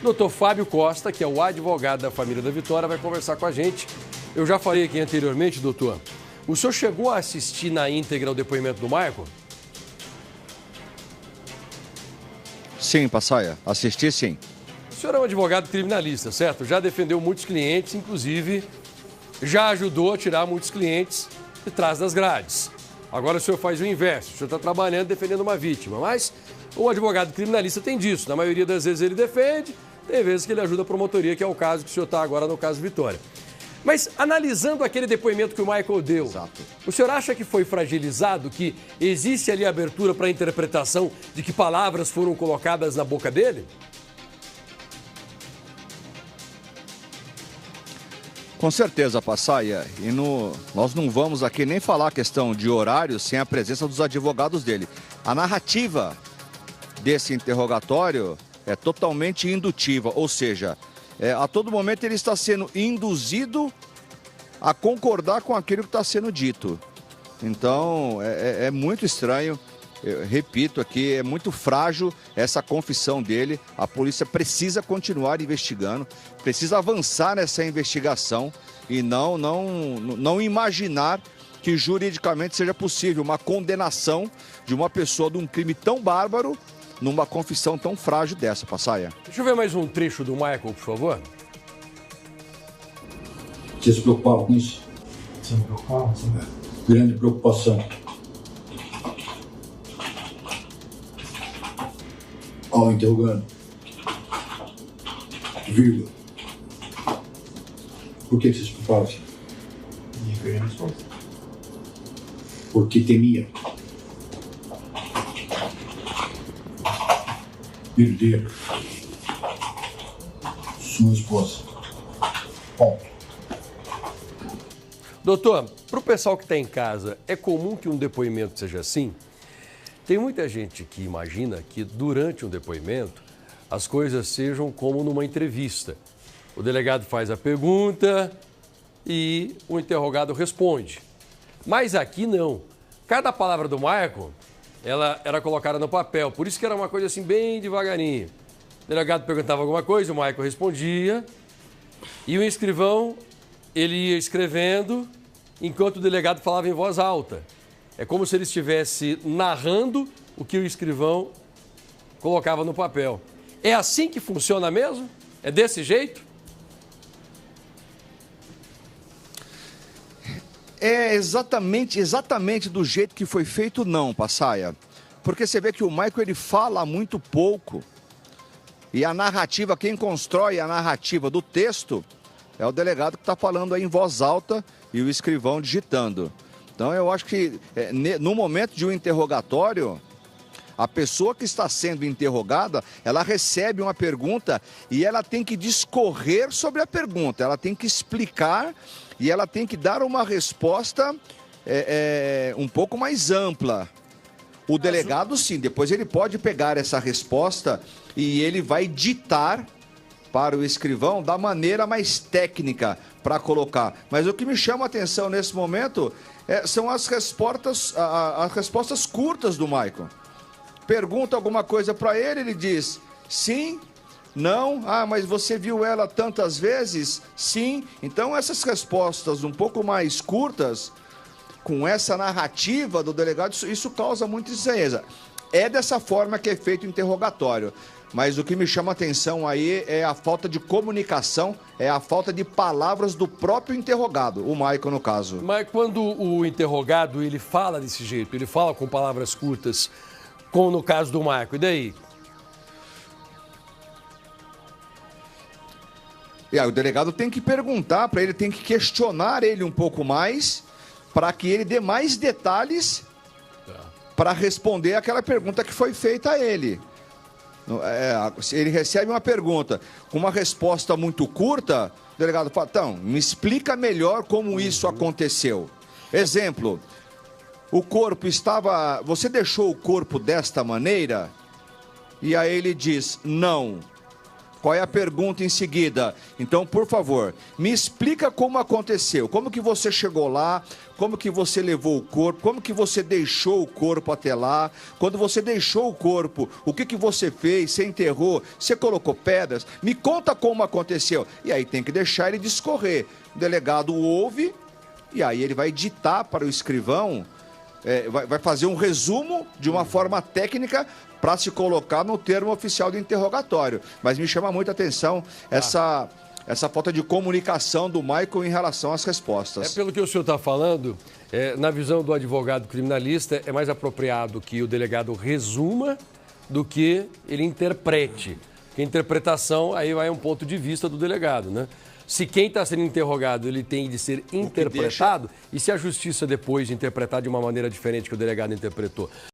Doutor Fábio Costa, que é o advogado da família da Vitória, vai conversar com a gente. Eu já falei aqui anteriormente, doutor, o senhor chegou a assistir na íntegra o depoimento do Michael? Sim, Passaia, assisti sim. O senhor é um advogado criminalista, certo? Já defendeu muitos clientes, inclusive já ajudou a tirar muitos clientes de trás das grades. Agora o senhor faz o inverso, o senhor está trabalhando defendendo uma vítima, mas o advogado criminalista tem disso. Na maioria das vezes ele defende, tem vezes que ele ajuda a promotoria, que é o caso que o senhor está agora no caso Vitória. Mas analisando aquele depoimento que o Michael deu, Exato. O senhor acha que foi fragilizado, que existe ali abertura para a interpretação de que palavras foram colocadas na boca dele? Com certeza, Passaia. Nós não vamos aqui nem falar a questão de horário sem a presença dos advogados dele. A narrativa desse interrogatório é totalmente indutiva, ou seja, a todo momento ele está sendo induzido a concordar com aquilo que está sendo dito. Então, é muito estranho. Eu repito aqui, é muito frágil essa confissão dele. A polícia precisa continuar investigando, precisa avançar nessa investigação e não imaginar que juridicamente seja possível uma condenação de uma pessoa de um crime tão bárbaro numa confissão tão frágil dessa, Passaia. Deixa eu ver mais um trecho do Michael, por favor. Você se preocupava com isso? Você me preocupava? Sim. Grande preocupação. Ó, interrogando. Vírgula. Por que você se preocupava? E ganhei a resposta. Porque temia. Perder sua esposa. Ponto. Doutor, para o pessoal que está em casa, é comum que um depoimento seja assim? Tem muita gente que imagina que durante um depoimento as coisas sejam como numa entrevista. O delegado faz a pergunta e o interrogado responde. Mas aqui não. Cada palavra do Michael, ela era colocada no papel. Por isso que era uma coisa assim bem devagarinho. O delegado perguntava alguma coisa, o Michael respondia. E o escrivão, ele ia escrevendo enquanto o delegado falava em voz alta. É como se ele estivesse narrando o que o escrivão colocava no papel. É assim que funciona mesmo? É desse jeito? É exatamente do jeito que foi feito, não, Passaia. Porque você vê que o Michael ele fala muito pouco. E a narrativa, quem constrói a narrativa do texto é o delegado que está falando aí em voz alta e o escrivão digitando. Então eu acho que no momento de um interrogatório, a pessoa que está sendo interrogada, ela recebe uma pergunta e ela tem que discorrer sobre a pergunta, ela tem que explicar e ela tem que dar uma resposta um pouco mais ampla. O delegado, sim, depois ele pode pegar essa resposta e ele vai ditar para o escrivão da maneira mais técnica para colocar. Mas o que me chama a atenção nesse momento são as respostas curtas do Michael. Pergunta alguma coisa para ele, ele diz sim, não, mas você viu ela tantas vezes? Sim. Então essas respostas um pouco mais curtas, com essa narrativa do delegado, isso causa muita estranheza. É dessa forma que é feito o interrogatório. Mas o que me chama a atenção aí é a falta de comunicação, é a falta de palavras do próprio interrogado, o Michael no caso. Mas quando o interrogado ele fala desse jeito, ele fala com palavras curtas, como no caso do Michael, e daí? O delegado tem que perguntar para ele, tem que questionar ele um pouco mais, para que ele dê mais detalhes para responder aquela pergunta que foi feita a ele. Ele recebe uma pergunta com uma resposta muito curta, o delegado fala, então, me explica melhor como isso aconteceu. Exemplo, o corpo estava... Você deixou o corpo desta maneira? E aí ele diz, não. Qual é a pergunta em seguida? Então, por favor, me explica como aconteceu. Como que você chegou lá? Como que você levou o corpo? Como que você deixou o corpo até lá? Quando você deixou o corpo, o que que você fez? Você enterrou? Você colocou pedras? Me conta como aconteceu. E aí tem que deixar ele discorrer. O delegado ouve e aí ele vai ditar para o escrivão, vai fazer um resumo de uma forma técnica para se colocar no termo oficial de interrogatório. Mas me chama muita atenção essa falta de comunicação do Michael em relação às respostas. Pelo que o senhor está falando, na visão do advogado criminalista, é mais apropriado que o delegado resuma do que ele interprete. Porque a interpretação aí vai um ponto de vista do delegado, né? Se quem está sendo interrogado ele tem de ser interpretado, e se a justiça depois interpretar de uma maneira diferente que o delegado interpretou?